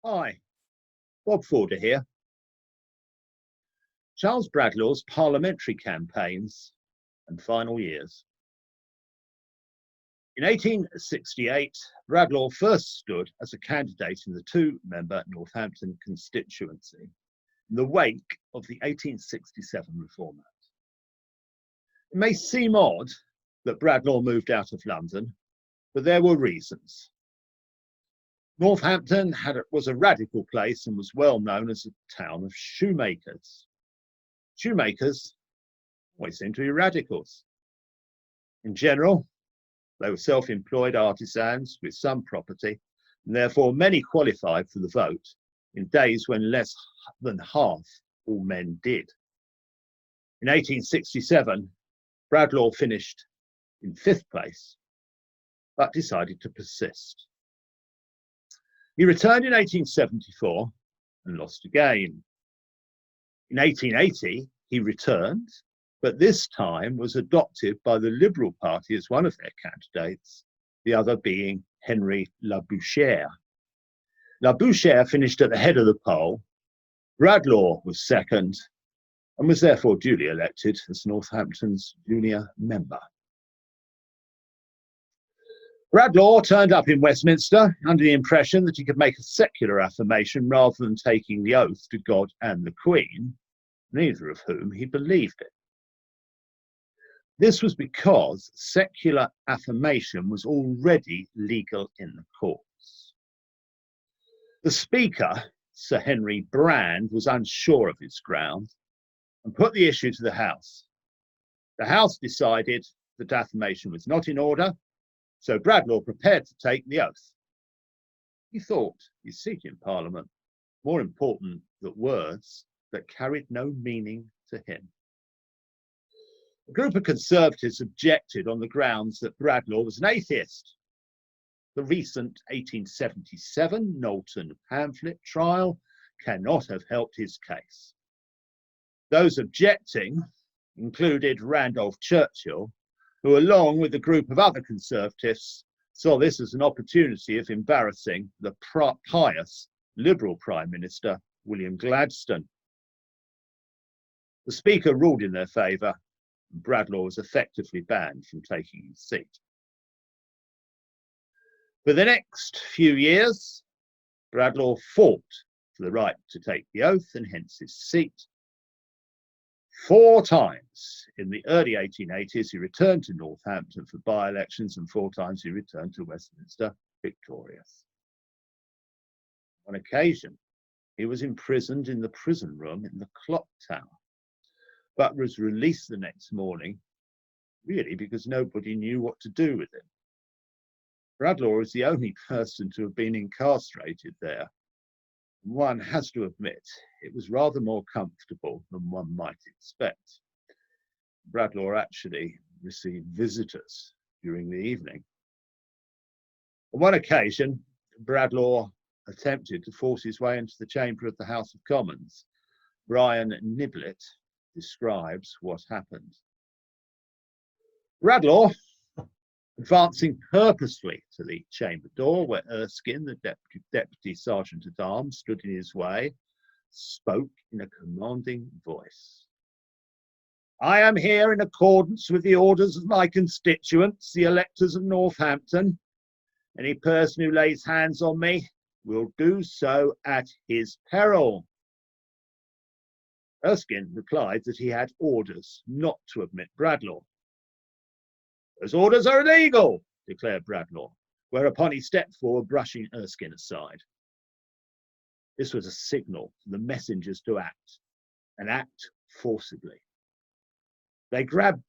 Hi, r.w.forder here. Charles Bradlaugh's parliamentary campaigns and final years. In 1868, Bradlaugh first stood as a candidate in the two-member Northampton constituency in the wake of the 1867 Reform Act. It may seem odd that Bradlaugh moved out of London, but there were reasons. Northampton was a radical place and was well known as a town of shoemakers. Shoemakers always seem to be radicals. In general, they were self-employed artisans with some property, and therefore many qualified for the vote in days when less than half all men did. In 1867, Bradlaugh finished in 5th place, but decided to persist. He returned in 1874 and lost again. In 1880, he returned, but this time was adopted by the Liberal Party as one of their candidates, the other being Henry Labouchere. Labouchere finished at the head of the poll. Bradlaugh was second and was therefore duly elected as Northampton's junior member. Bradlaugh turned up in Westminster under the impression that he could make a secular affirmation rather than taking the oath to God and the Queen, neither of whom he believed in. This was because secular affirmation was already legal in the courts. The Speaker, Sir Henry Brand, was unsure of his ground and put the issue to the House. The House decided that affirmation was not in order, so Bradlaugh prepared to take the oath. He thought his seat in Parliament more important than words that carried no meaning to him. A group of Conservatives objected on the grounds that Bradlaugh was an atheist. The recent 1877 Knowlton pamphlet trial cannot have helped his case. Those objecting included Randolph Churchill, who, along with a group of other Conservatives, saw this as an opportunity of embarrassing the pious Liberal Prime Minister, William Gladstone. The Speaker ruled in their favour, and Bradlaugh was effectively banned from taking his seat. For the next few years, Bradlaugh fought for the right to take the oath and hence his seat. 4 times in the early 1880s, he returned to Northampton for by-elections, and 4 times he returned to Westminster victorious. On occasion, he was imprisoned in the prison room in the clock tower, but was released the next morning, really because nobody knew what to do with him. Bradlaugh is the only person to have been incarcerated there. One has to admit, it was rather more comfortable than one might expect. Bradlaugh actually received visitors during the evening. On one occasion, Bradlaugh attempted to force his way into the chamber of the House of Commons. Brian Niblett describes what happened. Bradlaugh, advancing purposefully to the chamber door where Erskine, the deputy sergeant-at-arms, stood in his way, spoke in a commanding voice. "I am here in accordance with the orders of my constituents, the electors of Northampton. Any person who lays hands on me will do so at his peril." Erskine replied that he had orders not to admit Bradlaugh. "Those orders are illegal," declared Bradlaugh, whereupon he stepped forward, brushing Erskine aside. This was a signal for the messengers to act, and act forcibly. They grabbed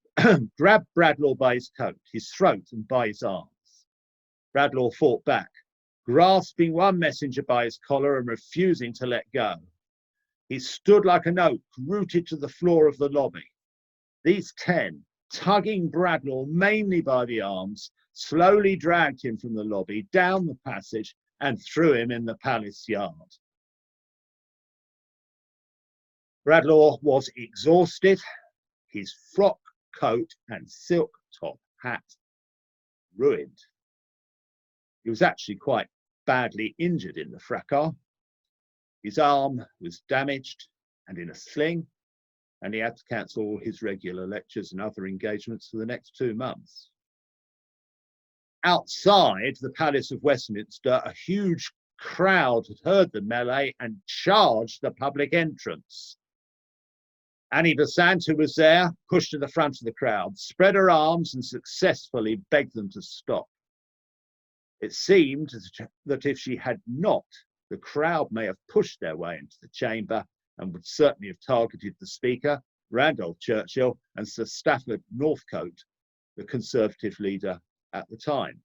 Bradlaugh by his coat, his throat, and by his arms. Bradlaugh fought back, grasping one messenger by his collar and refusing to let go. He stood like an oak rooted to the floor of the lobby. These 10, tugging Bradlaugh mainly by the arms, slowly dragged him from the lobby, down the passage, and threw him in the palace yard. Bradlaugh was exhausted, his frock coat and silk top hat ruined. He was actually quite badly injured in the fracas, His arm was damaged and in a sling, and he had to cancel all his regular lectures and other engagements for the next 2 months. Outside the Palace of Westminster, a huge crowd had heard the melee and charged the public entrance. Annie Besant, who was there, pushed to the front of the crowd, spread her arms and successfully begged them to stop. It seemed that if she had not, the crowd may have pushed their way into the chamber and would certainly have targeted the Speaker, Randolph Churchill, and Sir Stafford Northcote, the Conservative leader at the time.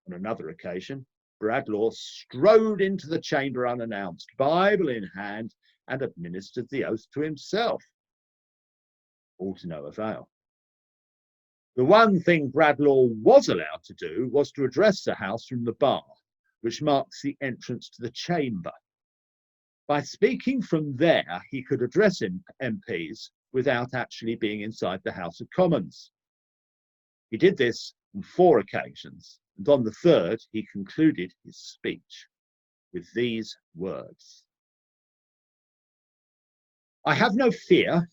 On another occasion, Bradlaugh strode into the chamber unannounced, Bible in hand, and administered the oath to himself. All to no avail. The one thing Bradlaugh was allowed to do was to address the House from the bar, which marks the entrance to the chamber. By speaking from there, he could address MPs without actually being inside the House of Commons. He did this on 4 occasions, and on the 3rd, he concluded his speech with these words: "I have no fear.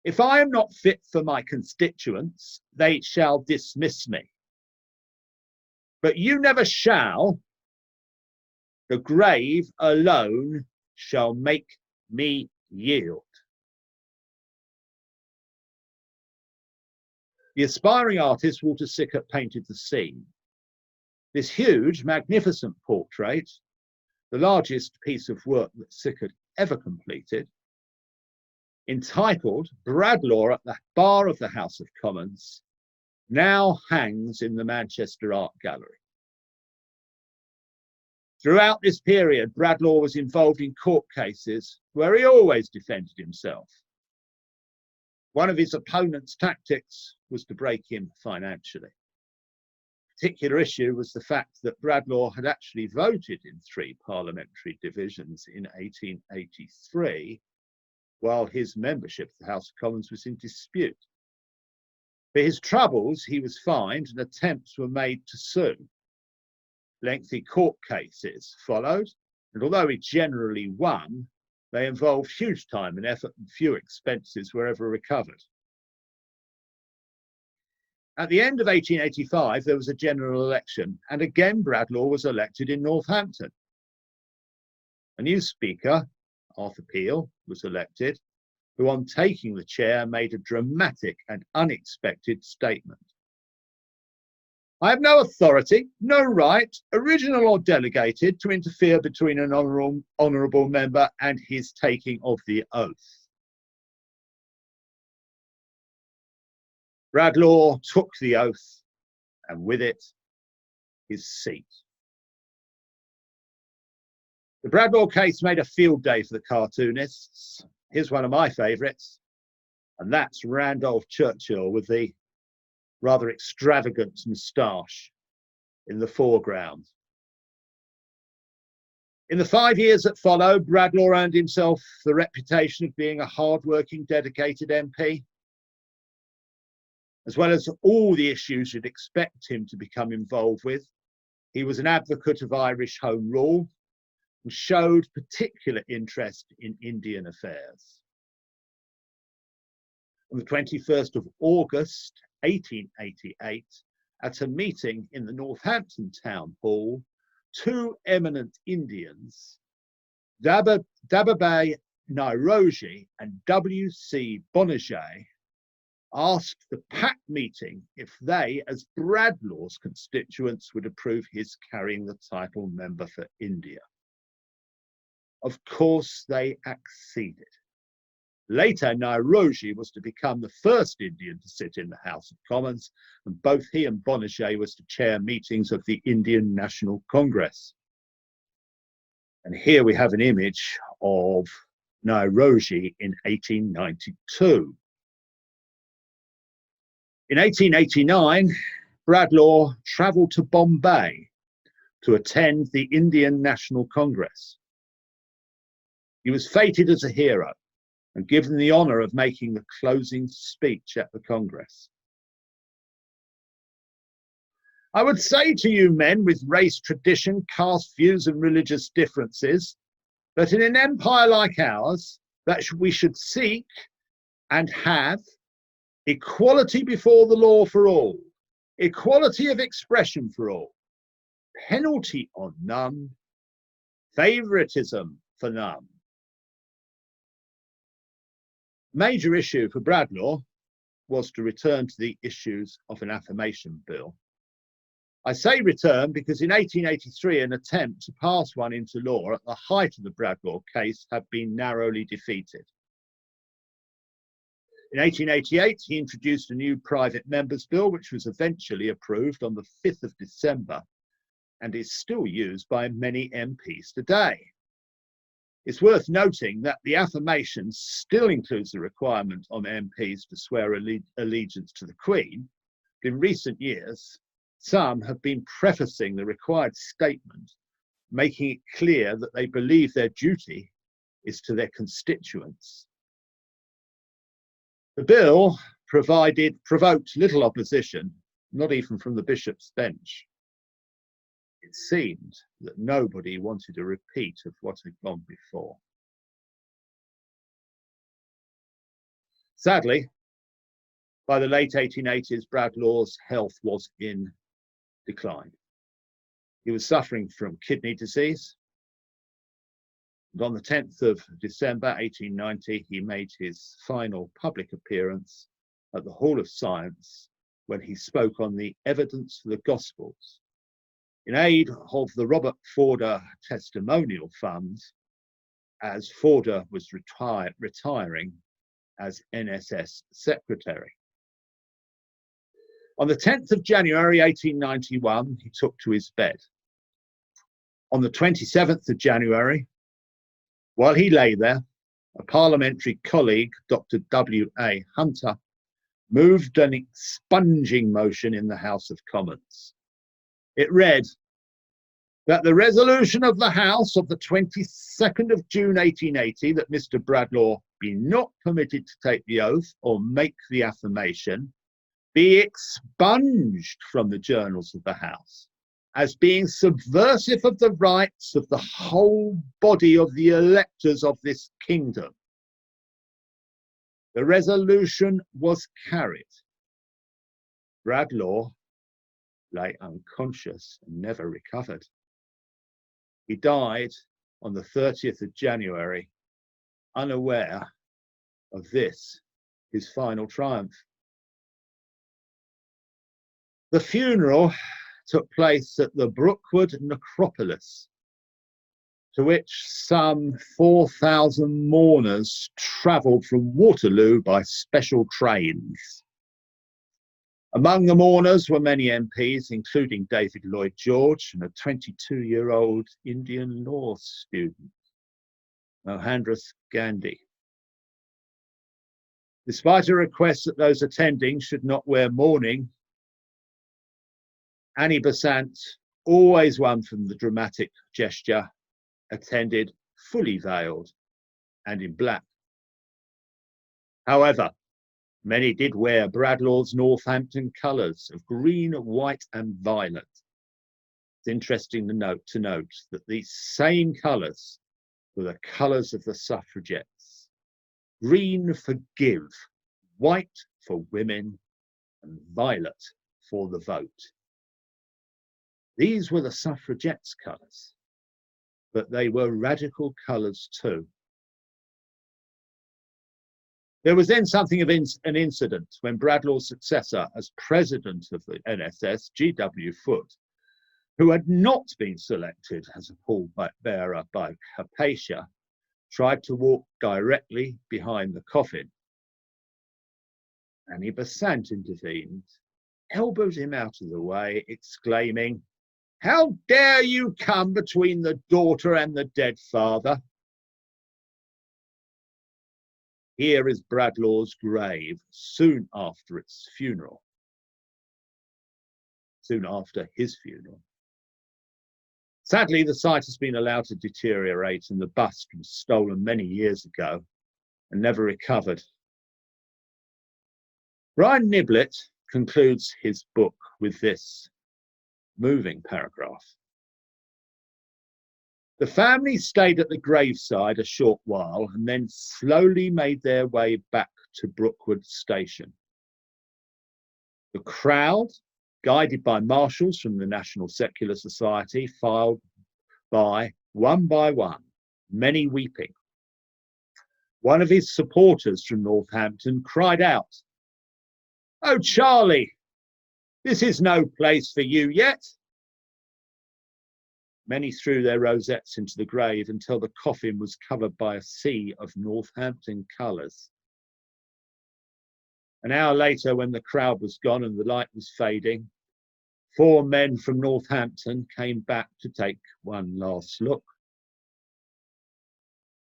If I am not fit for my constituents, they shall dismiss me. But you never shall. The grave alone shall make me yield." The aspiring artist Walter Sickert painted the scene. This huge, magnificent portrait, the largest piece of work that Sickert ever completed, entitled Bradlaugh at the Bar of the House of Commons, now hangs in the Manchester Art Gallery. Throughout this period, Bradlaugh was involved in court cases where he always defended himself. One of his opponent's tactics was to break him financially. A particular issue was the fact that Bradlaugh had actually voted in 3 parliamentary divisions in 1883, while his membership of the House of Commons was in dispute. For his troubles, he was fined and attempts were made to sue. Lengthy court cases followed, and although he generally won, they involved huge time and effort and few expenses were ever recovered. At the end of 1885, there was a general election, and again Bradlaugh was elected in Northampton. A new speaker, Arthur Peel, was elected, who on taking the chair made a dramatic and unexpected statement. "I have no authority, no right, original or delegated, to interfere between an honourable member and his taking of the oath." Bradlaugh took the oath, and with it, his seat. The Bradlaugh case made a field day for the cartoonists. Here's one of my favourites, and that's Randolph Churchill with the rather extravagant moustache in the foreground. In the 5 years that followed, Bradlaugh earned himself the reputation of being a hard-working, dedicated MP. As well as all the issues you'd expect him to become involved with, he was an advocate of Irish Home Rule and showed particular interest in Indian affairs. On the 21st of August, 1888, at a meeting in the Northampton Town Hall, 2 eminent Indians, Dababhai Nairoji and W.C. Bonaget, asked the packed meeting if they, as Bradlaugh's constituents, would approve his carrying the title member for India. Of course, they acceded. Later, Nairoji was to become the first Indian to sit in the House of Commons, and both he and Bonaget was to chair meetings of the Indian National Congress. And here we have an image of Nairoji in 1892. In 1889, Bradlaugh travelled to Bombay to attend the Indian National Congress. He was feted as a hero and given the honour of making the closing speech at the Congress. I would say to you men with race, tradition, caste views and religious differences, that in an empire like ours, that we should seek and have equality before the law for all, equality of expression for all, penalty on none, favouritism for none. Major issue for Bradlaugh was to return to the issues of an Affirmation Bill. I say return because in 1883 an attempt to pass one into law at the height of the Bradlaugh case had been narrowly defeated. In 1888 he introduced a new private members bill which was eventually approved on the 5th of December and is still used by many MPs today. It's worth noting that the affirmation still includes the requirement on MPs to swear allegiance to the Queen. In recent years, some have been prefacing the required statement, making it clear that they believe their duty is to their constituents. The bill provoked little opposition, not even from the bishop's bench. It seemed that nobody wanted a repeat of what had gone before. Sadly, by the late 1880s, Bradlaugh's health was in decline. He was suffering from kidney disease. And on the 10th of December 1890, he made his final public appearance at the Hall of Science when he spoke on the evidence for the Gospels in aid of the r.w.forder testimonial fund, as Forder was retiring as NSS secretary. On the 10th of January 1891, he took to his bed. On the 27th of January, while he lay there, a parliamentary colleague, Dr. W.A. Hunter, moved an expunging motion in the House of Commons. It read that the resolution of the House of the 22nd of June 1880 that Mr. Bradlaugh be not permitted to take the oath or make the affirmation be expunged from the journals of the House as being subversive of the rights of the whole body of the electors of this kingdom. The resolution was carried. Bradlaugh lay unconscious and never recovered. He died on the 30th of January, unaware of this, his final triumph. The funeral took place at the Brookwood Necropolis, to which some 4,000 mourners travelled from Waterloo by special trains. Among the mourners were many MPs, including David Lloyd George and a 22-year-old Indian law student, Mohandas Gandhi. Despite a request that those attending should not wear mourning, Annie Besant, always one from the dramatic gesture, attended fully veiled and in black. However, many did wear Bradlaugh's Northampton colours of green, white and violet. It's interesting to note that these same colours were the colours of the suffragettes. Green for give, white for women and violet for the vote. These were the suffragettes' colours, but they were radical colours too. There was then something of an incident when Bradlaugh's successor as president of the NSS, G.W. Foote, who had not been selected as a pallbearer by Hypatia, tried to walk directly behind the coffin. Annie Besant intervened, elbowed him out of the way, exclaiming, "How dare you come between the daughter and the dead father?" Here is Bradlaugh's grave soon after its funeral. Soon after his funeral. Sadly, the site has been allowed to deteriorate and the bust was stolen many years ago and never recovered. Brian Niblett concludes his book with this: moving paragraph. The family stayed at the graveside a short while and then slowly made their way back to Brookwood Station. The crowd, guided by marshals from the National Secular Society, filed by one, many weeping. One of his supporters from Northampton cried out, "Oh, Charlie, this is no place for you yet." Many threw their rosettes into the grave until the coffin was covered by a sea of Northampton colours. An hour later, when the crowd was gone and the light was fading, 4 men from Northampton came back to take one last look.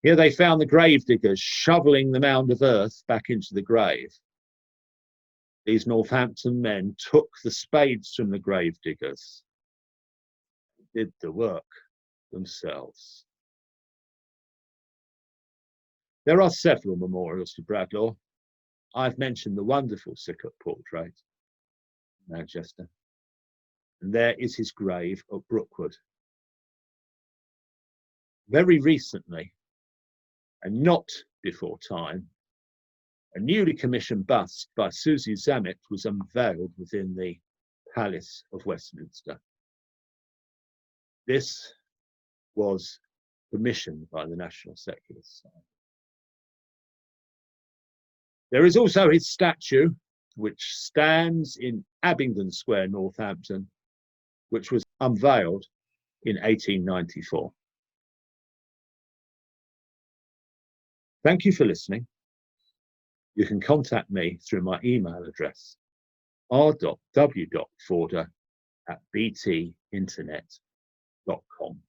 Here they found the gravediggers shoveling the mound of earth back into the grave. These Northampton men took the spades from the gravediggers, did the work themselves. There are several memorials to Bradlaugh. I've mentioned the wonderful Sickert portrait, Manchester, and there is his grave at Brookwood. Very recently, and not before time, a newly commissioned bust by Susie Zammit was unveiled within the Palace of Westminster. This was commissioned by the National Secular Society. There is also his statue, which stands in Abingdon Square, Northampton, which was unveiled in 1894. Thank you for listening. You can contact me through my email address, r.w.forder@btinternet.com.